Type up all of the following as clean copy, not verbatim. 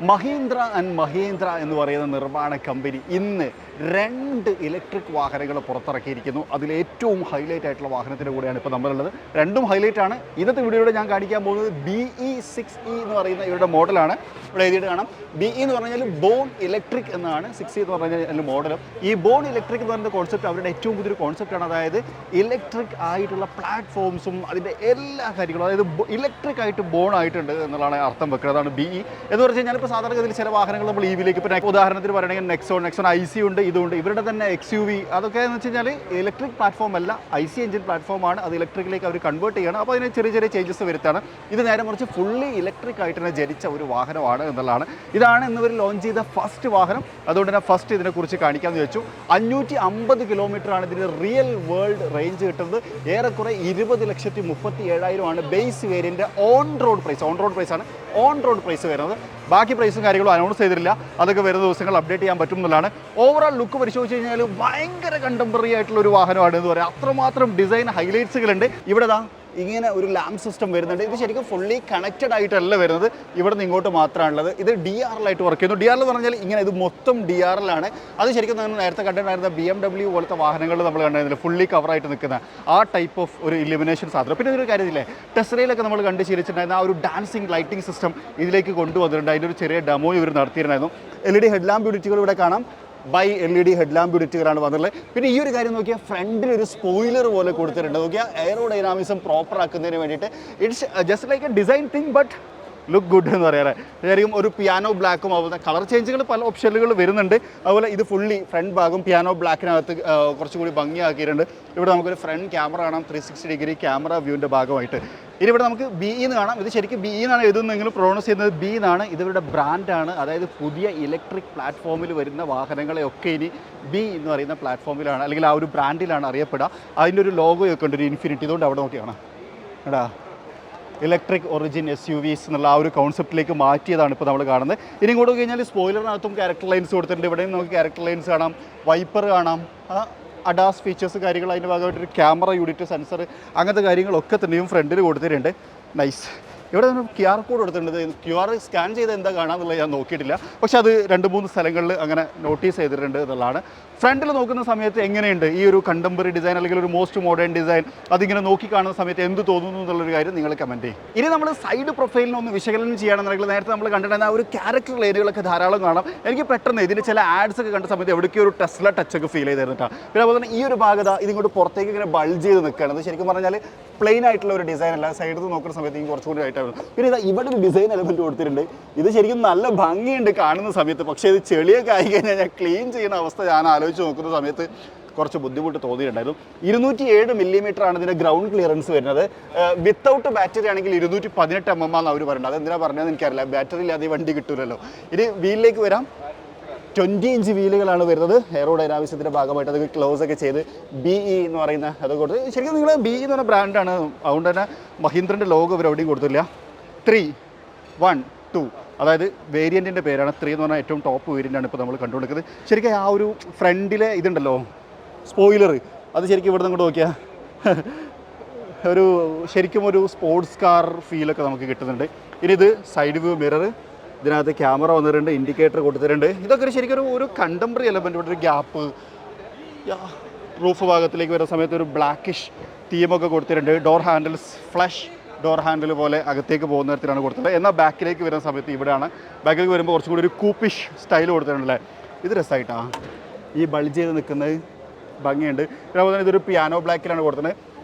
Mahindra and Mahindra എന്ന് പറയുന്ന നിർമ്മാണ കമ്പനി ഇന്ന് 2 ഇലക്ട്രിക് വാഹനങ്ങൾ പുറത്തിറക്കിയിരിക്കുന്നു. അതിലേറ്റവും ഹൈലൈറ്റ് ആയിട്ടുള്ള വാഹനത്തിൻ്റെ കൂടെയാണ് ഇപ്പോൾ നമ്മളുള്ളത്. രണ്ടും ഹൈലൈറ്റ് ആണ്. ഇന്നത്തെ വീഡിയോയിൽ ഞാൻ കാണിക്കാൻ പോകുന്നത് BE6E എന്ന് പറയുന്ന ഇവരുടെ മോഡലാണ്. ഇവിടെ എഴുതിയിട്ട് കാണാം BE എന്ന് പറഞ്ഞാൽ ബോൺ ഇലക്ട്രിക് എന്നാണ്. 6E എന്ന് പറഞ്ഞാൽ അതിൻ്റെ മോഡലും. ഈ ബോൺ ഇലക്ട്രിക് എന്ന് പറയുന്ന കോൺസെപ്റ്റ് അവരുടെ ഏറ്റവും പുതിയൊരു കോൺസെപ്റ്റാണ്. അതായത് ഇലക്ട്രിക് ആയിട്ടുള്ള പ്ലാറ്റ്ഫോംസും അതിൻ്റെ എല്ലാ കാര്യങ്ങളും, അതായത് ഇലക്ട്രിക് ആയിട്ട് ബോൺ ആയിട്ടുണ്ട് എന്നുള്ളതാണ് അർത്ഥം വെക്കുന്നത്. അതാണ് BE എന്ന് പറഞ്ഞു കഴിഞ്ഞാൽ സാധാരണഗതിയിൽ ചില വാഹനങ്ങൾ നമ്മൾ EV-ലേക്ക് ഇപ്പോൾ ഉദാഹരണത്തിന് പറയുകയാണെങ്കിൽ നെക്സോൺ IC ഉണ്ട്, ഇതുണ്ട്. ഇവരുടെ തന്നെ XUV അതൊക്കെ എന്ന് വെച്ച് കഴിഞ്ഞാൽ ഇലക്ട്രിക് പ്ലാറ്റ്ഫോം അല്ല, IC എഞ്ചിൻ പ്ലാറ്റ്ഫോമാണ്. അത് ഇലക്ട്രിക്കിലേക്ക് അവർ കൺവേർട്ട് ചെയ്യണം. അപ്പോൾ അതിന് ചെറിയ ചെറിയ ചേഞ്ചസ് വരുത്താണ്. ഇത് നേരെ മറിച്ച് ഫുള്ളി ഇലക്ട്രിക് ആയിട്ട് തന്നെ ജനിച്ച ഒരു വാഹനമാണ് എന്നുള്ളതാണ്. ഇതാണ് ഇന്നിവർ ലോഞ്ച് ചെയ്ത ഫസ്റ്റ് വാഹനം. അതുകൊണ്ട് തന്നെ ഫസ്റ്റ് ഇതിനെക്കുറിച്ച് കാണിക്കാമെന്ന് വെച്ചു. 550 കിലോമീറ്ററാണ് ഇതിന് റിയൽ വേൾഡ് റേഞ്ച് കിട്ടുന്നത്. ഏറെക്കുറെ 20,37,000 ബേസ് വേരിയൻ്റെ ഓൺ റോഡ് പ്രൈസാണ് ഓൺ റോഡ് പ്രൈസ് വരുന്നത്. ബാക്കി പ്രൈസും കാര്യങ്ങളും അനൗൺസ് ചെയ്തിട്ടില്ല. അതൊക്കെ വരുന്ന ദിവസങ്ങൾ അപ്ഡേറ്റ് ചെയ്യാൻ പറ്റും എന്നുള്ളതാണ്. ഓവറോൾ ലുക്ക് പരിശോധിച്ച് കഴിഞ്ഞാൽ ഭയങ്കര കണ്ടംപററി ആയിട്ടുള്ള ഒരു വാഹനമാണ് എന്ന് പറയാം. അത്രമാത്രം ഡിസൈൻ ഹൈലൈറ്റ്സുകളുണ്ട്. ഇവിടെ ഇങ്ങനെ ഒരു ലാമ്പ് സിസ്റ്റം വരുന്നുണ്ട്. ഇത് ശരിക്കും ഫുള്ളി കണക്റ്റഡ് ആയിട്ടല്ല വരുന്നത്, ഇവിടെ നിന്ന് ഇങ്ങോട്ട് മാത്രമാണുള്ളത്. ഇത് DRL-ആയിട്ട് വർക്ക് ചെയ്യുന്നു. DRL എന്ന് പറഞ്ഞാൽ ഇങ്ങനെ ഇത് മൊത്തം DRL-ആണ്. അത് ശരിക്കും നമ്മൾ നേരത്തെ കണ്ടിട്ടുണ്ടായിരുന്ന BMW പോലത്തെ വാഹനങ്ങൾ നമ്മൾ കണ്ടിരുന്നില്ല, ഫുള്ളി കവറായിട്ട് നിൽക്കുന്ന ആ ടൈപ്പ് ഓഫ് ഒരു ഇലുമിനേഷൻ സാധനം. പിന്നെ ഇതൊരു കാര്യമില്ലേ, ടെസ്ലയിലൊക്കെ നമ്മൾ കണ്ട് ശീലിച്ചിട്ടുണ്ടായിരുന്ന ആ ഒരു ഡാൻസിങ് ലൈറ്റിംഗ് സിസ്റ്റം ഇതിലേക്ക് കൊണ്ടുവന്നിട്ടുണ്ട്. അതിൻ്റെ ഒരു ചെറിയ ഡെമോ ഇവർ നടത്തിയിട്ടുണ്ടായിരുന്നു. LED ഹെഡ്ലാമ്പ് യൂണിറ്റുകൾ ഇവിടെ കാണാം. ബൈ LED ഹെഡ്ലാമ്പ് യൂണിറ്റുകളാണ് വന്നിട്ടുള്ളത്. പിന്നെ ഈ ഒരു കാര്യം നോക്കിയാൽ ഫ്രണ്ടിൽ ഒരു സ്പോയിലർ പോലെ കൊടുത്തിട്ടുണ്ട്. നോക്കിയാൽ എയറോഡൈനാമിസം പ്രോപ്പർ ആക്കുന്നതിന് വേണ്ടിയിട്ട് it's just like A design thing but look good എന്ന് പറയാറ്. ശരിക്കും ഒരു പിയാനോ ബ്ലാക്കും അതുപോലെ കളർ ചേഞ്ചുകൾ പല ഓപ്ഷനുകൾ വരുന്നുണ്ട്. അതുപോലെ ഇത് ഫുള്ളി ഫ്രണ്ട് ഭാഗം പിയാനോ ബ്ലാക്കിനകത്ത് കുറച്ചുകൂടി ഭംഗിയാക്കിയിട്ടുണ്ട്. ഇവിടെ നമുക്കൊരു ഫ്രണ്ട് ക്യാമറ കാണാം, 360 ഡിഗ്രി ക്യാമറ വ്യൂവിൻ്റെ ഭാഗമായിട്ട്. ഇനി ഇവിടെ നമുക്ക് BE എന്ന് കാണാം. ഇത് ശരിക്കും BE എന്നാണ് എഴുതുന്നെങ്കിലും പ്രൊണൗൺസ് ചെയ്യുന്നത് B എന്നാണ്. ഇതിവരുടെ ബ്രാൻഡാണ്. അതായത് പുതിയ ഇലക്ട്രിക് പ്ലാറ്റ്ഫോമിൽ വരുന്ന വാഹനങ്ങളെയൊക്കെ ഇനി B എന്ന് പറയുന്ന പ്ലാറ്റ്ഫോമിലാണ്, അല്ലെങ്കിൽ ആ ഒരു ബ്രാൻഡിലാണ് അറിയപ്പെടുക. അതിൻ്റെ ഒരു ലോഗോയൊക്കെ ഉണ്ട്, ഒരു ഇൻഫിനിറ്റി. ഇതുകൊണ്ട് അവിടെ നോക്കിയാണ് എടാ ഇലക്ട്രിക് ഒറിജിൻ SUVs എന്നുള്ള ആ ഒരു കോൺസെപ്റ്റിലേക്ക് മാറ്റിയതാണ് ഇപ്പോൾ നമ്മൾ കാണുന്നത്. ഇനി ഇങ്ങോട്ട് കഴിഞ്ഞാൽ സ്പോയിലറിനകത്തും ക്യാരക്ടർ ലൈൻസ് കൊടുത്തിട്ടുണ്ട്. ഇവിടെയും നമുക്ക് ക്യാരക്ടർ ലൈൻസ് കാണാം, വൈപ്പർ കാണാം, അഡാസ് ഫീച്ചേഴ്സ് കാര്യങ്ങൾ, അതിൻ്റെ ഭാഗമായിട്ടൊരു ക്യാമറ യൂണിറ്റ്, സെൻസർ, അങ്ങനത്തെ കാര്യങ്ങളൊക്കെ തന്നെയും ഫ്രണ്ടിൽ കൊടുത്തിട്ടുണ്ട്. നൈസ്. ഇവിടെ നമ്മൾ QR കോഡ് കൊടുത്തിട്ടുണ്ട്. QR സ്കാൻ ചെയ്ത് എന്താ കാണാമെന്നുള്ളത് ഞാൻ നോക്കിയിട്ടില്ല, പക്ഷേ അത് 2-3 സ്ഥലങ്ങളിൽ അങ്ങനെ നോട്ടീസ് ചെയ്തിട്ടുണ്ട് എന്നുള്ളതാണ്. ഫ്രണ്ടിൽ നോക്കുന്ന സമയത്ത് എങ്ങനെയുണ്ട് ഈ ഒരു കണ്ടംപററി ഡിസൈൻ അല്ലെങ്കിൽ ഒരു മോസ്റ്റ് മോഡേൺ ഡിസൈൻ, അതിങ്ങനെ നോക്കി കാണുന്ന സമയത്ത് എന്ത് തോന്നുന്നു എന്നുള്ളൊരു കാര്യം നിങ്ങൾ കമൻറ്റ് ചെയ്യും. ഇനി നമ്മൾ സൈഡ് പ്രൊഫൈലിനൊന്ന് വിശകലനം ചെയ്യുകയാണെന്നുണ്ടെങ്കിൽ നേരത്തെ നമ്മൾ കണ്ടിട്ടുണ്ടായിരുന്ന ആ ഒരു ക്യാരക്ടർ ലൈനുകളൊക്കെ ധാരാളം കാണാം. എനിക്ക് പെട്ടെന്ന് ഇതിന് ചില ആഡ്സ് ഒക്കെ കണ്ട സമയത്ത് എവിടേക്കും ഒരു ടെസ്ല ടച്ചൊക്കെ ഫീൽ ചെയ്തിരുന്നിട്ടാണ്. പിന്നെ അതുപോലെ തന്നെ ഈ ഒരു ഭാഗത ഇതിങ്ങോട്ട് പുറത്തേക്ക് ഇങ്ങനെ ബൾജ് ചെയ്ത് നിൽക്കുകയാണ്. അത് ശരിക്കും പറഞ്ഞാൽ പ്ലെയിൻ ആയിട്ടുള്ള ഒരു ഡിസൈൻ അല്ല, സൈഡിൽ നിന്ന് നോക്കുന്ന സമയത്ത് എനിക്ക് കുറച്ചുകൂടി ആയിട്ടാണ്. പിന്നെ ഇവിടെ ഒരു ഡിസൈൻ എലമെൻറ്റ് കൊടുത്തിട്ടുണ്ട്. ഇത് ശരിക്കും നല്ല ഭംഗിയുണ്ട് കാണുന്ന സമയത്ത്, പക്ഷേ ഇത് ചെളിയൊക്കെ ആയി കഴിഞ്ഞാൽ ഞാൻ ക്ലീൻ ചെയ്യുന്ന അവസ്ഥ ഞാൻ ആലോചിച്ച് നോക്കുന്ന സമയത്ത് കുറച്ച് ബുദ്ധിമുട്ട് തോന്നിയിട്ടുണ്ടായിരുന്നു. 207 മില്ലിമീറ്ററാണ് ഇതിൻ്റെ ഗ്രൗണ്ട് ക്ലിയറൻസ് വരുന്നത്. വിത്തൗട്ട് ബാറ്ററി ആണെങ്കിൽ 218 mm ആണ് അവർ പറയുന്നത്. അതെന്തിനാണ് പറഞ്ഞതെന്ന് എനിക്കറിയില്ല, ബാറ്ററി ഇല്ലാതെ ഈ വണ്ടി കിട്ടൂലല്ലോ. ഇനി വീലിലേക്ക് വരാം. 20 ഇഞ്ച് വീലുകളാണ് വരുന്നത്. എയറോഡൈനാമിസത്തിൻ്റെ ഭാഗമായിട്ട് അതൊക്കെ ക്ലോസ് ഒക്കെ ചെയ്ത് BE എന്ന് പറയുന്ന അത് കൊടുത്ത് ശരിക്കും നിങ്ങൾ BE എന്ന് പറഞ്ഞ ബ്രാൻഡാണ്. അതുകൊണ്ട് തന്നെ മഹീന്ദ്രൻ്റെ ലോഗോ ഇവർ എവിടെയും കൊടുത്തില്ല. 3, 1, 2 അതായത് വേരിയൻറ്റിൻ്റെ പേരാണ്. 3 എന്ന് പറഞ്ഞാൽ ഏറ്റവും ടോപ്പ് വേരിയൻ്റാണ് ഇപ്പോൾ നമ്മൾ കണ്ടുകൊടുക്കുന്നത്. ശരിക്കും ആ ഒരു ഫ്രണ്ടിലെ ഇതുണ്ടല്ലോ സ്പോയിലർ, അത് ശരിക്കും ഇവിടെ നിന്ന് ഇങ്ങോട്ട് നോക്കിയാൽ ഒരു ശരിക്കും ഒരു സ്പോർട്സ് കാർ ഫീലൊക്കെ നമുക്ക് കിട്ടുന്നുണ്ട്. ഇനി ഇത് സൈഡ് വ്യൂ മിറർ, ഇതിനകത്ത് ക്യാമറ വന്നിട്ടുണ്ട്, ഇൻഡിക്കേറ്റർ കൊടുത്തിട്ടുണ്ട്. ഇതൊക്കെ ശരിക്കും ഒരു കണ്ടംപററി എലമെൻറ്റ്. ഇവിടെ ഒരു ഗ്യാപ്പ്, റൂഫ് ഭാഗത്തിലേക്ക് വരുന്ന സമയത്ത് ഒരു ബ്ലാക്കിഷ് തീമൊക്കെ കൊടുത്തിട്ടുണ്ട്. Door handles flush door handle പോലെ അകത്തേക്ക് പോകുന്ന തരത്തിലാണ് കൊടുത്തത്. എന്നാൽ ബാക്കിലേക്ക് വരുന്ന സമയത്ത് ഇവിടെയാണ്. ബാക്കിലേക്ക് വരുമ്പോൾ കുറച്ചും കൂടി ഒരു കൂപ്പിഷ് സ്റ്റൈൽ കൊടുത്തിട്ടുണ്ടല്ലേ. ഇത് രസമായിട്ടാണ് ഈ ബൾജ് ചെയ്ത് നിൽക്കുന്നത്, ഭംഗിയുണ്ട്. അതുപോലെ തന്നെ ഇതൊരു പിയാനോ ബ്ലാക്കിലാണ് കൊടുത്തത്.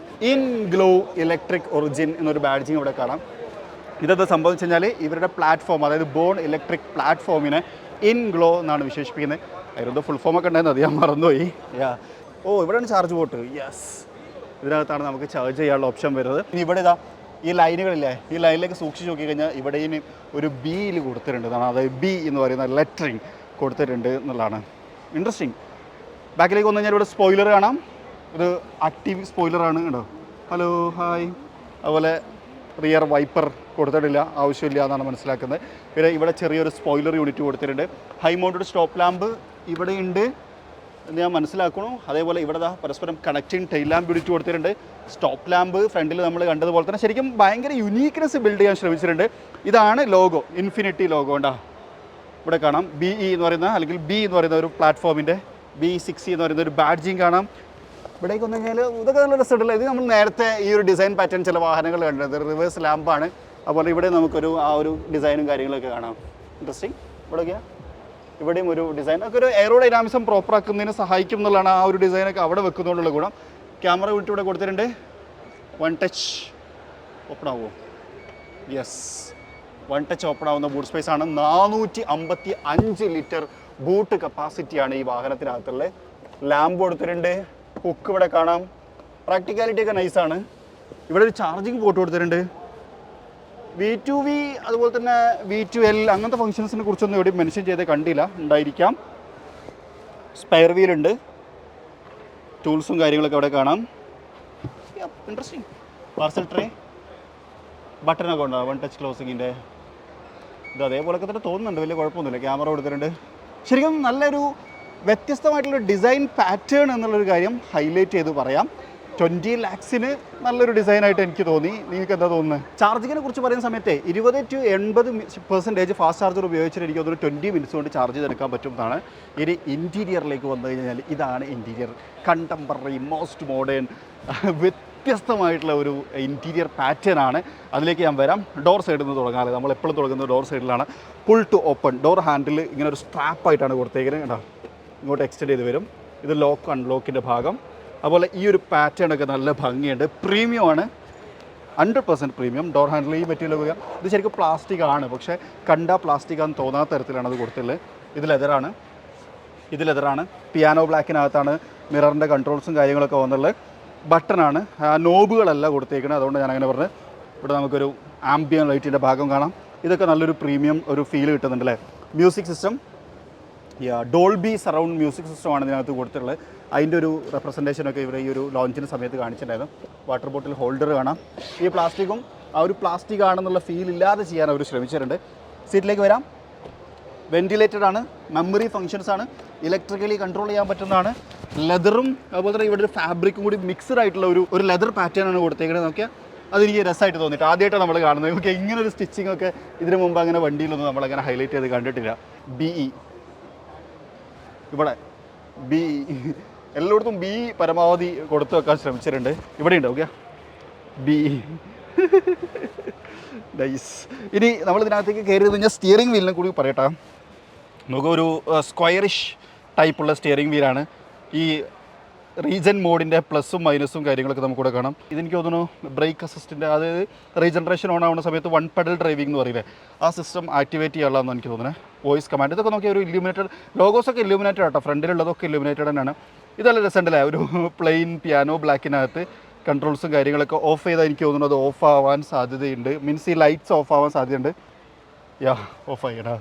ഇൻ ഗ്ലോ ഇലക്ട്രിക് ഒറിജിൻ എന്നൊരു ബാഡ്ജിങ് ഇവിടെ കാണാം. ഇതെന്താ സംഭവിച്ചു കഴിഞ്ഞാൽ ഇവരുടെ പ്ലാറ്റ്ഫോം, അതായത് ബോൺ ഇലക്ട്രിക് പ്ലാറ്റ്ഫോമിനെ ഇൻ ഗ്ലോ എന്നാണ് വിശേഷിപ്പിക്കുന്നത്. അതിലെന്തോ ഫുൾ ഫോമൊക്കെ ഉണ്ടായിരുന്നു, അത് ഞാൻ മറന്നുപോയി. ഇവിടെയാണ് ചാർജ് പോർട്ട്. യെസ്, ഇതിനകത്താണ് നമുക്ക് ചാർജ് ചെയ്യാനുള്ള ഓപ്ഷൻ വരുന്നത്. ഇനി ഇവിടെ ഈ ലൈനുകളില്ലേ, ഈ ലൈനിലേക്ക് സൂക്ഷിച്ച് നോക്കി കഴിഞ്ഞാൽ ഇവിടെ ഇനി ഒരു ബിയിൽ കൊടുത്തിട്ടുണ്ട്. അതായത് B എന്ന് പറയുന്ന ലെറ്ററിങ് കൊടുത്തിട്ടുണ്ട് എന്നുള്ളതാണ് ഇൻട്രസ്റ്റിംഗ്. ബാക്കിലേക്ക് വന്നു കഴിഞ്ഞാൽ ഇവിടെ സ്പോയിലർ കാണാം. ഇത് ആക്റ്റീവ് സ്പോയിലറാണ് കേട്ടോ. Hello hi. അതുപോലെ റിയർ വൈപ്പർ കൊടുത്തിട്ടില്ല, ആവശ്യമില്ല എന്നാണ് മനസ്സിലാക്കുന്നത്. പിന്നെ ഇവിടെ ചെറിയൊരു സ്പോയിലർ യൂണിറ്റ് കൊടുത്തിട്ടുണ്ട്. ഹൈ മൗണ്ടഡ് സ്റ്റോപ്പ് ലാമ്പ് ഇവിടെയുണ്ട് എന്ന് ഞാൻ മനസ്സിലാക്കണു. അതേപോലെ ഇവിടെ പരസ്പരം കണക്റ്റിംഗ് ടെയിൽ ലാമ്പ് യൂണിറ്റ് കൊടുത്തിട്ടുണ്ട്. സ്റ്റോപ്പ് ലാമ്പ് ഫ്രണ്ടിൽ നമ്മൾ കണ്ടതുപോലെ തന്നെ ശരിക്കും ഭയങ്കര യുനീക്ക്നെസ് ബിൽഡ് ചെയ്യാൻ ശ്രമിച്ചിട്ടുണ്ട്. ഇതാണ് ലോഗോ, ഇൻഫിനിറ്റി ലോഗോ ഉണ്ടാ ഇവിടെ കാണാം BE എന്ന് പറയുന്ന അല്ലെങ്കിൽ B എന്ന് പറയുന്ന ഒരു പ്ലാറ്റ്ഫോമിൻ്റെ B60 എന്ന് പറയുന്ന ഒരു ബാഡ്ജിങ് കാണാം. ഇവിടേക്ക് വന്നു കഴിഞ്ഞാൽ ഇതൊക്കെ നല്ല രസമുണ്ടല്ലോ. ഇത് നമ്മൾ നേരത്തെ ഈ ഒരു ഡിസൈൻ പാറ്റേൺ ചില വാഹനങ്ങൾ കണ്ടത് റിവേഴ്സ് ലാമ്പാണ്. അതുപോലെ ഇവിടെ നമുക്കൊരു ആ ഒരു ഡിസൈനും കാര്യങ്ങളൊക്കെ കാണാം. ഇൻട്രസ്റ്റിംഗ്. ഇവിടെയും ഒരു ഡിസൈൻ ഒക്കെ ഒരു എയറോഡൈനാമിസം പ്രോപ്പർ ആക്കുന്നതിന് സഹായിക്കും എന്നുള്ളതാണ് ആ ഒരു ഡിസൈനൊക്കെ അവിടെ വെക്കുന്നതുകൊണ്ടുള്ള ഗുണം. ക്യാമറ വിട്ട് ഇവിടെ കൊടുത്തിട്ടുണ്ട്. 1 ടച്ച് ഓപ്പൺ ആവുമോ? യെസ്, 1 ടച്ച് ഓപ്പൺ ആവുന്ന ബൂട്ട് സ്പേസ് ആണ്. 455 ലിറ്റർ ബൂട്ട് കപ്പാസിറ്റിയാണ് ഈ വാഹനത്തിനകത്തുള്ളത്. ലാമ്പ് കൊടുത്തിട്ടുണ്ട്. ഹുക്ക് ഇവിടെ കാണാം. പ്രാക്ടിക്കാലിറ്റി ഒക്കെ നൈസാണ്. ഇവിടെ ഒരു ചാർജിങ് പോർട്ട് കൊടുത്തിട്ടുണ്ട്. V2V അതുപോലെ തന്നെ V2L അങ്ങനത്തെ ഫങ്ഷൻസിനെ കുറിച്ചൊന്നും എവിടെയും മെൻഷൻ ചെയ്ത് കണ്ടില്ല. ഉണ്ടായിരിക്കാം. സ്പെയർ വീലുണ്ട്. ടൂൾസും കാര്യങ്ങളൊക്കെ അവിടെ കാണാം. ഇൻട്രസ്റ്റിംഗ്. പാർസൽ ട്രേ ബട്ടനൊക്കെ ഉണ്ടാവും. 1 ടച്ച് ക്ലോസിങ്ങിൻ്റെ ഇത് അതേപോലൊക്കെ തന്നെ തോന്നുന്നുണ്ട്. വലിയ കുഴപ്പമൊന്നുമില്ല. ക്യാമറ കൊടുത്തിട്ടുണ്ട്. ശരിക്കും നല്ലൊരു വ്യത്യസ്തമായിട്ടുള്ള ഡിസൈൻ പാറ്റേൺ എന്നുള്ളൊരു കാര്യം ഹൈലൈറ്റ് ചെയ്ത് പറയാം. 20 lakhsന് നല്ലൊരു ഡിസൈനായിട്ട് എനിക്ക് തോന്നി. നിങ്ങൾക്ക് എന്താ തോന്നുന്നത്? ചാർജിങ്ങിനെ കുറിച്ച് പറയുന്ന സമയത്ത് 20 to 80% ഫാസ്റ്റ് ചാർജർ ഉപയോഗിച്ചിട്ട് എനിക്ക് തോന്നുന്നു 20 മിനിറ്റ്സ് കൊണ്ട് ചാർജ് ചെയ്തെടുക്കാൻ പറ്റുന്നതാണ്. ഇനി ഇൻറ്റീരിയറിലേക്ക് വന്നു കഴിഞ്ഞാൽ ഇതാണ് ഇൻറ്റീരിയർ. കണ്ടംപററി, മോസ്റ്റ് മോഡേൺ, വ്യത്യസ്തമായിട്ടുള്ള ഒരു ഇൻറ്റീരിയർ പാറ്റേൺ ആണ്. അതിലേക്ക് ഞാൻ വരാം. ഡോർ സൈഡിൽ നിന്ന് തുടങ്ങാതെ നമ്മൾ എപ്പോഴും തുടങ്ങുന്നത് ഡോർ സൈഡിലാണ്. Pull to open door handle ഇങ്ങനെ ഒരു സ്ട്രാപ്പായിട്ടാണ് കൊടുത്തേക്കുന്നത്. കേട്ടോ, ഇങ്ങോട്ട് എക്സ്റ്റെൻഡ് ചെയ്ത് വരും. ഇത് ലോക്ക് അൺലോക്കിൻ്റെ ഭാഗം. അതുപോലെ ഈ ഒരു പാറ്റേൺ ഒക്കെ നല്ല ഭംഗിയുണ്ട്. പ്രീമിയം ആണ്, 100% പ്രീമിയം. ഡോർ ഹാൻഡിൽ ഈ മെറ്റീരിയൽ ഇത് ശരിക്കും പ്ലാസ്റ്റിക് ആണ്, പക്ഷേ കണ്ടാൽ പ്ലാസ്റ്റിക് ആണെന്ന് തോന്നാത്ത തരത്തിലാണ് അത് കൊടുത്തുള്ളത്. ഇത് ലെതറാണ്. പിയാനോ ബ്ലാക്കിനകത്താണ് മിററിൻ്റെ കൺട്രോൾസും കാര്യങ്ങളൊക്കെ വന്നുള്ളത്. ബട്ടണാണ്. നോബുകളല്ല കൊടുത്തേക്കുന്നത്, അതുകൊണ്ട് ഞാൻ അങ്ങനെ പറഞ്ഞത്. ഇവിടെ നമുക്കൊരു ആംബിയൻ ലൈറ്റിൻ്റെ ഭാഗം കാണാം. ഇതൊക്കെ നല്ലൊരു പ്രീമിയം ഒരു ഫീൽ കിട്ടുന്നുണ്ട് അല്ലേ. Music system, Dolby surround music സിസ്റ്റമാണ് ഇതിനകത്ത് കൊടുത്തിട്ടുള്ളത്. അതിൻ്റെ ഒരു റെപ്രസെൻറ്റേഷനൊക്കെ ഇവിടെ ഈ ഒരു ലോഞ്ചിന് സമയത്ത് കാണിച്ചിട്ടുണ്ടായിരുന്നു. വാട്ടർ ബോട്ടിൽ ഹോൾഡർ കാണാം. ഈ പ്ലാസ്റ്റിക്കും ആ ഒരു പ്ലാസ്റ്റിക് ആണെന്നുള്ള ഫീൽ ഇല്ലാതെ ചെയ്യാൻ അവർ ശ്രമിച്ചിട്ടുണ്ട്. സീറ്റിലേക്ക് വരാം. വെൻറ്റിലേറ്റഡ് ആണ്. മെമ്മറി ഫങ്ഷൻസ് ആണ്. ഇലക്ട്രിക്കലി കൺട്രോൾ ചെയ്യാൻ പറ്റുന്നതാണ്. ലെതറും അതുപോലെ തന്നെ ഇവിടെ ഒരു ഫാബ്രിക്കും കൂടി മിക്സ്ഡ് ആയിട്ടുള്ള ഒരു ലെതർ പാറ്റേൺ ആണ് കൊടുത്തേക്കുന്നത്. നോക്കിയാൽ അതെനിക്ക് രസമായിട്ട് തോന്നിയിട്ട് ആദ്യമായിട്ടാണ് നമ്മൾ കാണുന്നത്. ഓക്കെ, ഇങ്ങനെ ഒരു സ്റ്റിച്ചിങ് ഒക്കെ ഇതിനു മുമ്പ് അങ്ങനെ വണ്ടിയിലൊന്നും നമ്മളങ്ങനെ ഹൈലൈറ്റ് ചെയ്ത് കണ്ടിട്ടില്ല. BE ഇവിടെ BE എല്ലായിടത്തും BE പരമാവധി കൊടുത്തു വെക്കാൻ ശ്രമിച്ചിട്ടുണ്ട്. ഇവിടെ ഉണ്ട്. Okay, BE nice. ഇനി നമ്മളിതിനകത്തേക്ക് കയറി കഴിഞ്ഞാൽ സ്റ്റിയറിംഗ് വീലിനെ കൂടി പറയട്ടെ. നമുക്കൊരു സ്ക്വയറിഷ് ടൈപ്പുള്ള സ്റ്റിയറിംഗ് വീലാണ്. ഈ റീജൻ മോഡിൻ്റെ പ്ലസും മൈനസും കാര്യങ്ങളൊക്കെ നമുക്കിവിടെ കാണാം. ഇതെനിക്ക് തോന്നുന്നു ബ്രേക്ക് അസിസ്റ്റൻ്റ്, അതായത് റീജനറേഷൻ ഓൺ ആവുന്ന സമയത്ത് 1 പെഡൽ ഡ്രൈവിംഗ് എന്ന് പറയില്ലേ, ആ സിസ്റ്റം ആക്ടിവേറ്റ് ചെയ്യാനുള്ളതെന്ന് എനിക്ക് തോന്നുന്നത്. വോയിസ് കമാൻഡ് ഇതൊക്കെ നോക്കിയാൽ ഒരു ഇല്യൂമിനേറ്റഡ് ലോഗോസൊക്കെ ഇല്യൂമിനേറ്റഡ് ആട്ടോ. ഫ്രണ്ടിലുള്ളതൊക്കെ ഇല്യൂമിനേറ്റഡ് തന്നെയാണ്. ഇതല്ല രസമുണ്ടല്ലേ, ഒരു പ്ലെയിൻ പിയാനോ ബ്ലാക്കിനകത്ത് കൺട്രോൾസും കാര്യങ്ങളൊക്കെ ഓഫ് ചെയ്താൽ എനിക്ക് തോന്നുന്നു അത് ഓഫ് ആവാൻ സാധ്യതയുണ്ട്. മീൻസ് ഈ ലൈറ്റ്സ് ഓഫ് ആവാൻ സാധ്യതയുണ്ട്. ഓഫ് ആയിടാ.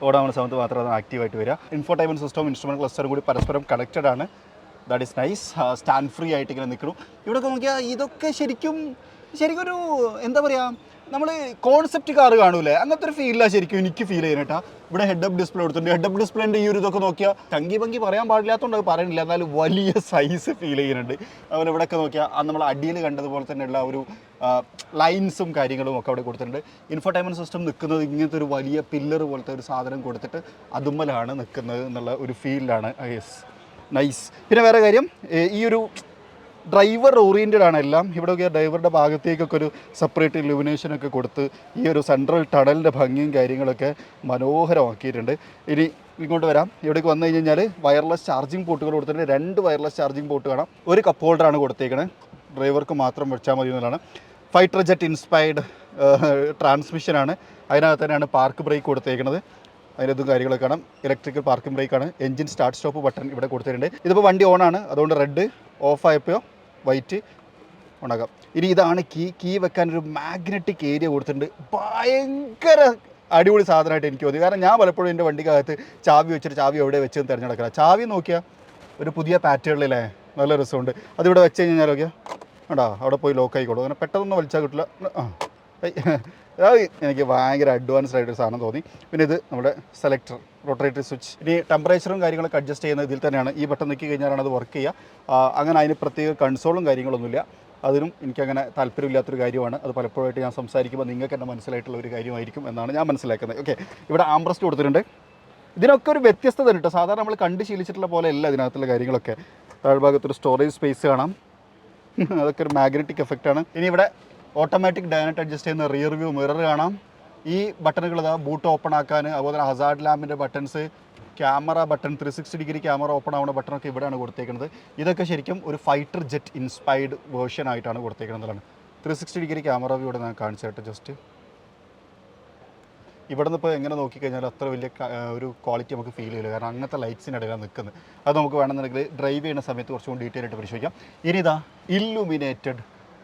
ഓടാവുന്ന സമയത്ത് മാത്രമേ അത് ആക്റ്റീവായിട്ട് വരിക. ഇൻഫോടൈൻമെൻറ്റ് സിസ്റ്റവും ഇൻസ്ട്രുമെൻറ്റ് ക്ലസ്റ്ററും കൂടി പരസ്പരം കണക്റ്റഡ് ആണ്. That is nice. Stand free ആയിട്ട് ഇങ്ങനെ നിൽക്കണം. ഇവിടെ നോക്കിയാൽ ഇതൊക്കെ ശരിക്കും ഒരു എന്താ പറയുക, നമ്മൾ കോൺസെപ്റ്റ് കാർ കാണൂലേ, അങ്ങനത്തെ ഒരു ഫീലാണ് ശരിക്കും എനിക്ക് ഫീൽ ചെയ്യുന്നത് കേട്ടോ. ഇവിടെ ഹെഡ് അപ്പ് ഡിസ്പ്ലേ കൊടുത്തിട്ടുണ്ട്. ഹെഡ് അപ്പ് ഡിസ്പ്ലേൻ്റെ ഈ ഒരു ഇതൊക്കെ നോക്കിയാൽ ഭംഗി പറയാൻ പാടില്ലാത്തതുകൊണ്ട് അത് പറയുന്നില്ല, എന്നാലും വലിയ സൈസ് ഫീൽ ചെയ്യുന്നുണ്ട്. അതുപോലെ ഇവിടെയൊക്കെ നോക്കിയാൽ നമ്മൾ അടിയിൽ കണ്ടതുപോലെ തന്നെയുള്ള ഒരു ലൈൻസും കാര്യങ്ങളും ഒക്കെ അവിടെ കൊടുത്തിട്ടുണ്ട്. ഇൻഫോടൈൻമെൻറ്റ് സിസ്റ്റം നിൽക്കുന്നത് ഇങ്ങനത്തെ ഒരു വലിയ പില്ലർ പോലത്തെ ഒരു സാധനം കൊടുത്തിട്ട് അതുമ്മലാണ് നിൽക്കുന്നത് എന്നുള്ള ഒരു ഫീലിലാണ്. Yes, nice. പിന്നെ വേറെ കാര്യം, ഈ ഒരു ഡ്രൈവർ ഓറിയൻറ്റഡ് ആണ് എല്ലാം. ഇവിടെയൊക്കെ ഡ്രൈവറുടെ ഭാഗത്തേക്കൊക്കെ ഒരു സെപ്പറേറ്റ് ഇലുമിനേഷനൊക്കെ കൊടുത്ത് ഈ ഒരു സെൻട്രൽ ടണലിൻ്റെ ഭംഗിയും കാര്യങ്ങളൊക്കെ മനോഹരമാക്കിയിട്ടുണ്ട്. ഇനി ഇങ്ങോട്ട് വരാം. ഇവിടേക്ക് വന്നു കഴിഞ്ഞാൽ വയർലെസ് ചാർജിങ് പോർട്ടുകൾ കൊടുത്തിട്ടുണ്ട്. 2 വയർലെസ് ചാർജിങ് പോർട്ട് കാണാം. ഒരു കപ്പ് ഹോൾഡറാണ് കൊടുത്തേക്കണത്. ഡ്രൈവർക്ക് മാത്രം വെച്ചാൽ മതി എന്നുള്ളതാണ്. ഫൈറ്റർ ജെറ്റ് ഇൻസ്പയർഡ് ട്രാൻസ്മിഷനാണ്. അതിനകത്ത് തന്നെയാണ് പാർക്ക് ബ്രേക്ക് കൊടുത്തേക്കുന്നത്. അതിനകത്തും കാര്യങ്ങളൊക്കെ കാണാം. ഇലക്ട്രിക്കൽ പാർക്കിംഗ് ബ്രേക്കാണ്. എഞ്ചിൻ സ്റ്റാർട്ട് സ്റ്റോപ്പ് ബട്ടൺ ഇവിടെ കൊടുത്തിട്ടുണ്ട്. ഇതിപ്പോൾ വണ്ടി ഓണാണ്, അതുകൊണ്ട് റെഡ് ഓഫ് ആയപ്പോൾ വൈറ്റ് ഓണാക്കാം. ഇനി ഇതാണ് കീ വെക്കാനൊരു മാഗ്നറ്റിക് ഏരിയ കൊടുത്തിട്ടുണ്ട്. ഭയങ്കര അടിപൊളി സാധനമായിട്ട് എനിക്ക് തോന്നി. കാരണം ഞാൻ പലപ്പോഴും എൻ്റെ വണ്ടിക്കകത്ത് ചാവി വെച്ചിട്ട് ചാവി എവിടെ വെച്ചെന്ന് തിരഞ്ഞെടുക്കണം. ചാവി നോക്കിയാൽ ഒരു പുതിയ പാറ്റേണിലല്ലേ, നല്ല രസമുണ്ട്. അതിവിടെ വെച്ച് കഴിഞ്ഞാൽ നോക്കിയാൽ വേണ്ടാ അവിടെ പോയി ലോക്ക് ആയിക്കോളൂ. അങ്ങനെ പെട്ടെന്നൊന്നും വലിച്ചാൽ കിട്ടില്ല. എനിക്ക് ഭയങ്കര അഡ്വാൻസ്ഡ് ആയിട്ടൊരു സാധനം തോന്നി. പിന്നെ ഇത് നമ്മുടെ സെലക്ടർ റൊട്ടേറ്ററി സ്വിച്ച്. ഇനി ടെമ്പറേച്ചറും കാര്യങ്ങളൊക്കെ അഡ്ജസ്റ്റ് ചെയ്യുന്ന ഇതിൽ തന്നെയാണ്. ഈ ബട്ടൺ നിൽക്കി കഴിഞ്ഞാലാണ് അത് വർക്ക് ചെയ്യുക. അങ്ങനെ അതിന് പ്രത്യേക കൺസോളും കാര്യങ്ങളൊന്നുമില്ല. അതിനും എനിക്കങ്ങനെ താല്പര്യമില്ലാത്തൊരു കാര്യമാണ്. അത് പലപ്പോഴായിട്ട് ഞാൻ സംസാരിക്കുമ്പോൾ നിങ്ങൾക്ക് എന്നെ മനസ്സിലായിട്ടുള്ള ഒരു കാര്യമായിരിക്കും എന്നാണ് ഞാൻ മനസ്സിലാക്കുന്നത്. ഓക്കെ, ഇവിടെ ആംബ്രസ്റ്റ് കൊടുത്തിട്ടുണ്ട്. ഇതിനൊക്കെ ഒരു വ്യത്യസ്തത ഉണ്ട് കേട്ടോ. സാധാരണ നമ്മൾ കണ്ട് ശീലിച്ചിട്ടുള്ള പോലെ അല്ല ഇതിനകത്തുള്ള കാര്യങ്ങളൊക്കെ. താഴ്ഭാഗത്തൊരു സ്റ്റോറേജ് സ്പേസ് കാണാം. അതൊക്കെ ഒരു മാഗ്നറ്റിക് എഫക്റ്റാണ്. ഇനി ഇവിടെ ഓട്ടോമാറ്റിക് ഡയനറ്റ് അഡ്ജസ്റ്റ് ചെയ്യുന്ന റിയർ വ്യൂ മിറർ കാണാം. ഈ ബട്ടണുകൾ ഇതാ ബൂട്ട് ഓപ്പൺ ആക്കാൻ, അതുപോലെ തന്നെ ഹസാർഡ് ലാമ്പിൻ്റെ buttons, camera button, 360 degree camera open ആവുന്ന ബട്ടണൊക്കെ ഇവിടെയാണ് കൊടുത്തേക്കുന്നത്. ഇതൊക്കെ ശരിക്കും ഒരു ഫൈറ്റർ ജെറ്റ് ഇൻസ്പയർഡ് വേർഷൻ ആയിട്ടാണ് കൊടുത്തേക്കുന്നതാണ്. 360 ഡിഗ്രി ക്യാമറ വ്യൂ ഇവിടെ ഞാൻ കാണിച്ചായിട്ട് ജസ്റ്റ് ഇവിടെ നിന്ന് ഇപ്പോൾ എങ്ങനെ നോക്കിക്കഴിഞ്ഞാൽ അത്ര വലിയ ഒരു ക്വാളിറ്റി നമുക്ക് ഫീൽ ചെയ്യില്ല. കാരണം അങ്ങനത്തെ ലൈറ്റ്സിനിടയിലാണ് നിൽക്കുന്നത്. അത് നമുക്ക് വേണമെന്നുണ്ടെങ്കിൽ ഡ്രൈവ് ചെയ്യുന്ന സമയത്ത് കുറച്ചും കൂടി ഡീറ്റെയിൽ ആയിട്ട് പരിശോധിക്കാം. ഇനി ഇതാ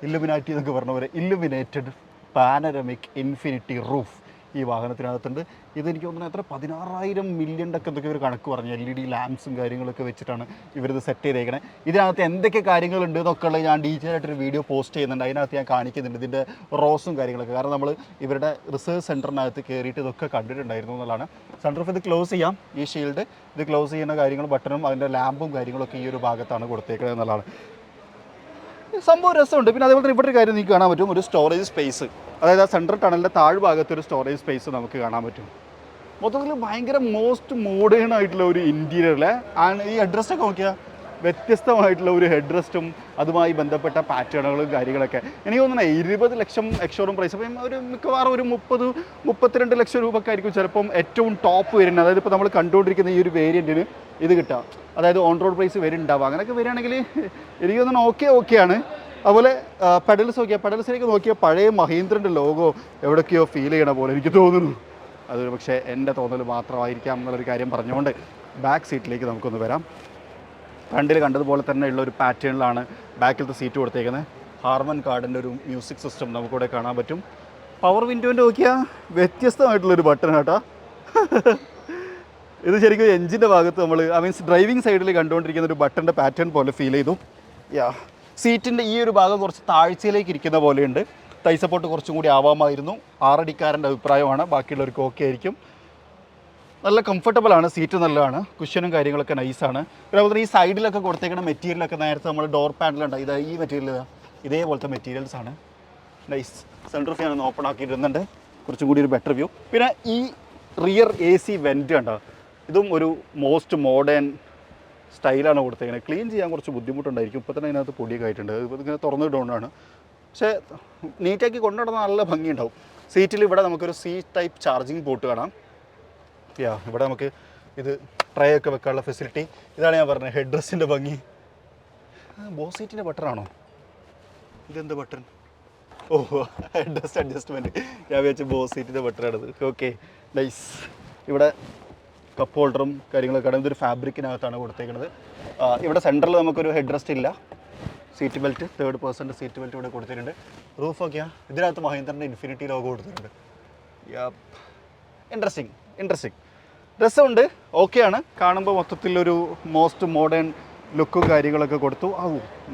ഇല്ലുമിനാറ്റി എന്നൊക്കെ പറഞ്ഞ പോലെ ഇല്ലുമിനേറ്റഡ് പാനറമിക് ഇൻഫിനിറ്റി റൂഫ് ഈ വാഹനത്തിനകത്തുണ്ട്. ഇതെനിക്ക് തോന്നുന്നത് എത്ര 16,000 മില്യൻ്റെ ഒക്കെ എന്തൊക്കെ ഒരു കണക്ക് പറഞ്ഞു. LED ലാംപ്സും കാര്യങ്ങളൊക്കെ വെച്ചിട്ടാണ് ഇവരിത് സെറ്റ് ചെയ്തേക്കണേ. ഇതിനകത്ത് എന്തൊക്കെ കാര്യങ്ങളുണ്ട് എന്നൊക്കെ ഉള്ളത് ഞാൻ ഡീറ്റെയിൽ ആയിട്ടൊരു വീഡിയോ പോസ്റ്റ് ചെയ്യുന്നുണ്ട്. അതിനകത്ത് ഞാൻ കാണിക്കുന്നുണ്ട് ഇതിൻ്റെ റോസും കാര്യങ്ങളൊക്കെ. കാരണം നമ്മൾ ഇവരുടെ റിസർച്ച് സെൻറ്ററിനകത്ത് കയറിയിട്ട് ഇതൊക്കെ കണ്ടിട്ടുണ്ടായിരുന്നു എന്നുള്ളതാണ്. സൺറൂഫ് ഇത് ക്ലോസ് ചെയ്യാം. ഈ ഷീൽഡ് ഇത് ക്ലോസ് ചെയ്യുന്ന കാര്യങ്ങൾ ബട്ടണും അതിൻ്റെ ലാമ്പും കാര്യങ്ങളൊക്കെ ഈ ഒരു ഭാഗത്താണ് കൊടുത്തേക്കുന്നത് എന്നുള്ളതാണ്. സംഭവം രസമുണ്ട്. പിന്നെ അതേപോലെ തന്നെ ഇവിടെ ഒരു കാര്യം നിങ്ങൾക്ക് കാണാൻ പറ്റും, ഒരു സ്റ്റോറേജ് സ്പേസ്. അതായത് ആ സെൻട്രൽ ടണലിൻ്റെ താഴ്ഭാഗത്ത് ഒരു സ്റ്റോറേജ് സ്പേസ് നമുക്ക് കാണാൻ പറ്റും. മൊത്തത്തിൽ ഭയങ്കര മോസ്റ്റ് മോഡേൺ ആയിട്ടുള്ള ഒരു ഇൻറ്റീരിയറിലെ ഈ ഹെഡ് റെസ്റ്റൊക്കെ നോക്കിയാൽ വ്യത്യസ്തമായിട്ടുള്ള ഒരു ഹെഡ് റെസ്റ്റും അതുമായി ബന്ധപ്പെട്ട പാറ്റേണുകളും കാര്യങ്ങളൊക്കെ. എനിക്ക് തോന്നുന്നത് 20 ലക്ഷം എക്സ്ഷോറൂം പ്രൈസ്. അപ്പം ഒരു മിക്കവാറും ഒരു 30-32 ലക്ഷം രൂപക്കായിരിക്കും ചിലപ്പം ഏറ്റവും ടോപ്പ് വരുന്നത്. അതായത് ഇപ്പോൾ നമ്മൾ കണ്ടുകൊണ്ടിരിക്കുന്ന ഈ ഒരു വേരിയൻറ്റിന് ഇത് കിട്ടുക, അതായത് ഓൺ റോഡ് പ്രൈസ് വരുന്നുണ്ടാവുക. അങ്ങനെയൊക്കെ വരികയാണെങ്കിൽ എനിക്ക് തോന്നുന്നു ഓക്കെയാണ്. അതുപോലെ പെഡൽസിലേക്ക് നോക്കിയാൽ പഴയ മഹീന്ദ്രൻ്റെ ലോഗോ എവിടേക്കോ ഫീൽ ചെയ്യണ പോലെ എനിക്ക് തോന്നുന്നു. അതൊരു പക്ഷേ എൻ്റെ തോന്നൽ മാത്രമായിരിക്കാം എന്നുള്ളൊരു കാര്യം പറഞ്ഞുകൊണ്ട് ബാക്ക് സീറ്റിലേക്ക് നമുക്കൊന്ന് വരാം. ഫ്രണ്ടിൽ കണ്ടതുപോലെ തന്നെ ഉള്ള ഒരു പാറ്റേണിലാണ് ബാക്കിലത്തെ സീറ്റ് കൊടുത്തേക്കുന്നത്. ഹാർമൻ കാർഡിൻ്റെ ഒരു മ്യൂസിക് സിസ്റ്റം നമുക്കിവിടെ കാണാൻ പറ്റും. പവർ വിൻഡോൻ്റെ നോക്കിയാൽ വ്യത്യസ്തമായിട്ടുള്ളൊരു ബട്ടൺ കേട്ടോ. ഇത് ശരിക്കും എഞ്ചിൻ്റെ ഭാഗത്ത് നമ്മൾ മീൻസ് ഡ്രൈവിംഗ് സൈഡിൽ കണ്ടുകൊണ്ടിരിക്കുന്ന ഒരു ബട്ടൻ്റെ പാറ്റേൺ പോലെ ഫീൽ ചെയ്തു. സീറ്റിൻ്റെ ഈ ഒരു ഭാഗം കുറച്ച് താഴ്ചയിലേക്ക് ഇരിക്കുന്ന പോലെയുണ്ട്. തൈ സപ്പോർട്ട് കുറച്ചും കൂടി ആവാമായിരുന്നു. 6 അടിക്കാരൻ്റെ അഭിപ്രായമാണ്. ബാക്കിയുള്ളവർക്ക് ഓക്കെ ആയിരിക്കും. നല്ല കംഫർട്ടബിളാണ്, സീറ്റ് നല്ലതാണ്, കുഷ്യനും കാര്യങ്ങളൊക്കെ നൈസാണ്. പിന്നെ അതുപോലെ ഈ സൈഡിലൊക്കെ കൊടുത്തേക്കുന്ന മെറ്റീരിയലൊക്കെ നേരത്തെ നമ്മൾ ഡോർ പാനലുണ്ട്, ഇത് ഈ മെറ്റീരിയൽ ഇതേപോലത്തെ മെറ്റീരിയൽസാണ്. നൈസ്. സൺറൂഫ് ഞാനൊന്ന് ഓപ്പൺ ആക്കിയിരുന്നുണ്ട്, കുറച്ചും കൂടി ഒരു ബെറ്റർ വ്യൂ. പിന്നെ ഈ റിയർ AC വെൻറ്റ് കണ്ടോ, ഇതും ഒരു മോസ്റ്റ് മോഡേൺ സ്റ്റൈലാണ് കൊടുത്തേക്കുന്നത്. ക്ലീൻ ചെയ്യാൻ കുറച്ച് ബുദ്ധിമുട്ടുണ്ടായിരിക്കും. ഇപ്പോൾ തന്നെ അതിനകത്ത് പൊടിയൊക്കെ ആയിട്ടുണ്ട്. ഇപ്പോൾ ഇതിങ്ങനെ തുറന്നിട്ടുകൊണ്ടാണ്, പക്ഷേ നീറ്റാക്കി കൊണ്ടുനടന്നാൽ നല്ല ഭംഗിയുണ്ടാവും. സീറ്റിൽ ഇവിടെ നമുക്കൊരു C-type ചാർജിങ് പോർട്ട് കാണാം. ഇവിടെ നമുക്ക് ഇത് ട്രേ ഒക്കെ വെക്കാനുള്ള ഫെസിലിറ്റി. ഇതാണ് ഞാൻ പറഞ്ഞത് ഹെഡ് റെസ്റ്റിൻ്റെ ഭംഗി. ബോസ് സീറ്റിൻ്റെ ബട്ടറാണോ ഇതെന്ത് ബട്ടൺ? Head rest adjustment. ഞാൻ വിചാരിച്ച ബോസ് സീറ്റിൻ്റെ ബട്ടറാണിത്. Okay, nice. ഇവിടെ കപ്പ് ഹോൾഡറും കാര്യങ്ങളൊക്കെ ആണ്. ഇതൊരു ഫാബ്രിക്കിനകത്താണ് കൊടുത്തേക്കുന്നത്. ഇവിടെ സെൻറ്ററിൽ നമുക്കൊരു ഹെഡ് റെസ്റ്റ് ഇല്ല. സീറ്റ് ബെൽറ്റ് 3rd പേഴ്സൻ്റെ സീറ്റ് ബെൽറ്റ് ഇവിടെ കൊടുത്തിട്ടുണ്ട്. റൂഫ് ഒക്കെയാണ്. ഇതിനകത്ത് മഹീന്ദ്രൻ്റെ ഇൻഫിനിറ്റി ലോഗോ കൊടുത്തിട്ടുണ്ട്. ഇൻട്രസ്റ്റിംഗ് രസമുണ്ട്. ഓക്കെയാണ്. കാണുമ്പോൾ മൊത്തത്തിലൊരു മോസ്റ്റ് മോഡേൺ ലുക്കും കാര്യങ്ങളൊക്കെ കൊടുത്തു.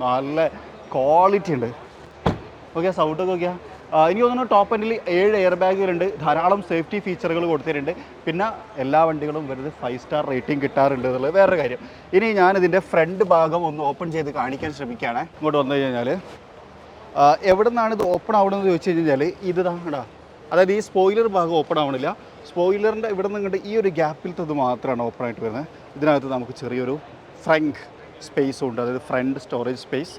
നല്ല ക്വാളിറ്റി ഉണ്ട്. ഓക്കെ, സൗണ്ടൊക്കെ നോക്കിയാൽ എനിക്ക് തോന്നുന്നു ടോപ്പ് എൻഡിൽ 7 എയർ ബാഗുകളുണ്ട്. ധാരാളം സേഫ്റ്റി ഫീച്ചറുകൾ കൊടുത്തിട്ടുണ്ട്. പിന്നെ എല്ലാ വണ്ടികളും വെറുതെ 5 സ്റ്റാർ റേറ്റിംഗ് കിട്ടാറുണ്ട് എന്നുള്ളത് വേറൊരു കാര്യം. ഇനി ഞാനിതിൻ്റെ ഫ്രണ്ട് ഭാഗം ഒന്ന് ഓപ്പൺ ചെയ്ത് കാണിക്കാൻ ശ്രമിക്കുകയാണ്. ഇങ്ങോട്ട് വന്നു കഴിഞ്ഞാൽ എവിടെ നിന്നാണ് ഇത് ഓപ്പൺ ആവണമെന്ന് ചോദിച്ചു കഴിഞ്ഞാൽ ഇത് താണ്ടാ, അതായത് ഈ സ്പോയിലർ ഭാഗം ഓപ്പൺ ആവണില്ല. സ്പോയിലറിൻ്റെ ഇവിടെ നിന്ന് ഇങ്ങോട്ട് ഈ ഒരു ഗ്യാപ്പിലത്തത് മാത്രമാണ് ഓപ്പൺ ആയിട്ട് വരുന്നത്. ഇതിനകത്ത് നമുക്ക് ചെറിയൊരു ഫ്രണ്ട് സ്പേസും ഉണ്ട്, അതായത് ഫ്രണ്ട് സ്റ്റോറേജ് സ്പേസ്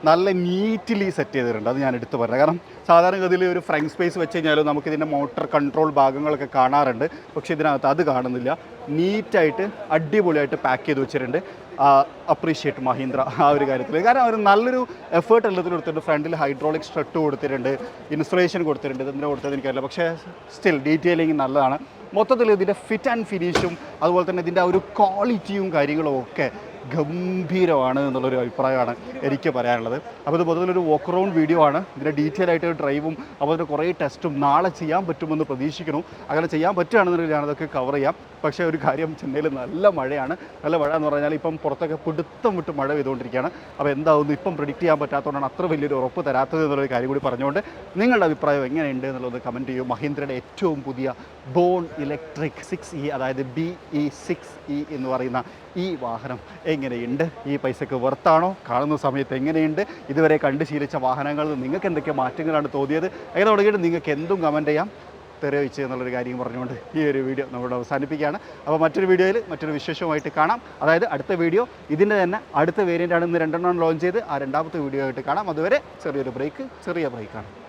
നല്ല നീറ്റ്ലി സെറ്റ് ചെയ്തിട്ടുണ്ട്. അത് ഞാൻ എടുത്ത് പറഞ്ഞത്. കാരണം സാധാരണഗതിയിൽ ഒരു ഫ്രണ്ട് സ്പേസ് വെച്ച് കഴിഞ്ഞാലും നമുക്കിതിൻ്റെ മോട്ടർ കൺട്രോൾ ഭാഗങ്ങളൊക്കെ കാണാറുണ്ട്. പക്ഷേ ഇതിനകത്ത് അത് കാണുന്നില്ല. നീറ്റായിട്ട് അടിപൊളിയായിട്ട് പാക്ക് ചെയ്ത് വെച്ചിട്ടുണ്ട്. അപ്രീഷിയേറ്റ് മഹീന്ദ്ര ആ ഒരു കാര്യത്തിൽ. കാരണം അവർ നല്ലൊരു എഫേർട്ട് എല്ലാത്തിലും കൊടുത്തിട്ടുണ്ട്. ഫ്രണ്ടിൽ ഹൈഡ്രോളിക് സ്ട്രട്ട് കൊടുത്തിട്ടുണ്ട്, ഇൻസുലേഷൻ കൊടുത്തിട്ടുണ്ട്. ഇതെന്തിനാ കൊടുത്തത് എനിക്കറിയില്ല, പക്ഷേ സ്റ്റിൽ ഡീറ്റെയിലിംഗ് നല്ലതാണ്. മൊത്തത്തിൽ ഇതിൻ്റെ ഫിറ്റ് ആൻഡ് ഫിനിഷും അതുപോലെ തന്നെ ഇതിൻ്റെ ആ ഒരു ക്വാളിറ്റിയും കാര്യങ്ങളും ഒക്കെ ഗംഭീരമാണ് എന്നുള്ളൊരു അഭിപ്രായമാണ് എനിക്ക് പറയാനുള്ളത്. അപ്പോൾ ഇത് മൊത്തത്തിലൊരു വോക്ക് അറൗണ്ട് വീഡിയോ ആണ്. ഇതിൻ്റെ ഡീറ്റെയിൽ ആയിട്ട് ഡ്രൈവും അതുപോലെ കുറേ ടെസ്റ്റും നാളെ ചെയ്യാൻ പറ്റുമെന്ന് പ്രതീക്ഷിക്കുന്നു. അങ്ങനെ ചെയ്യാൻ പറ്റുകയാണെന്നുണ്ടെങ്കിൽ ഞാനതൊക്കെ കവർ ചെയ്യാം. പക്ഷേ ഒരു കാര്യം, ചെന്നൈയിൽ നല്ല മഴയാണ്. നല്ല മഴ എന്ന് പറഞ്ഞാൽ ഇപ്പം പുറത്തൊക്കെ പിടുത്തം വിട്ട് മഴ പെയ്തുകൊണ്ടിരിക്കുകയാണ്. അപ്പോൾ എന്താവുന്നു ഇപ്പം പ്രെഡിക്റ്റ് ചെയ്യാൻ പറ്റാത്തതുകൊണ്ടാണ് അത്ര വലിയൊരു ഉറപ്പ് തരാത്തത് എന്നുള്ളൊരു കാര്യം കൂടി പറഞ്ഞുകൊണ്ട് നിങ്ങളുടെ അഭിപ്രായം എങ്ങനെയുണ്ട് എന്നുള്ളത് കമൻറ്റ് ചെയ്യും. മഹീന്ദ്രയുടെ ഏറ്റവും പുതിയ ബോൺ ഇലക്ട്രിക് 6E, അതായത് BE6E എന്ന് പറയുന്ന ഈ വാഹനം എങ്ങനെയുണ്ട്, ഈ പൈസക്ക് വെർത്താണോ, കാണുന്ന സമയത്ത് എങ്ങനെയുണ്ട്, ഇതുവരെ കണ്ട് ശീലിച്ച വാഹനങ്ങളിൽ നിങ്ങൾക്ക് എന്തൊക്കെ മാറ്റങ്ങളാണ് തോന്നിയത്, അങ്ങനെ തുടങ്ങിയിട്ട് നിങ്ങൾക്ക് എന്തും കമൻറ്റ് ചെയ്യാം. തെറിയിച്ച് എന്നുള്ളൊരു കാര്യം പറഞ്ഞുകൊണ്ട് ഈ ഒരു വീഡിയോ നമ്മളിവിടെ അവസാനിപ്പിക്കുകയാണ്. അപ്പോൾ മറ്റൊരു വീഡിയോയിൽ മറ്റൊരു വിശേഷമായിട്ട് കാണാം. അതായത് അടുത്ത വീഡിയോ ഇതിൻ്റെ തന്നെ അടുത്ത വേരിയൻ്റാണ്. ഇന്ന് 2 ലോഞ്ച് ചെയ്ത് ആ രണ്ടാമത്തെ വീഡിയോ ആയിട്ട് കാണാം. അതുവരെ ചെറിയ ബ്രേക്കാണ്.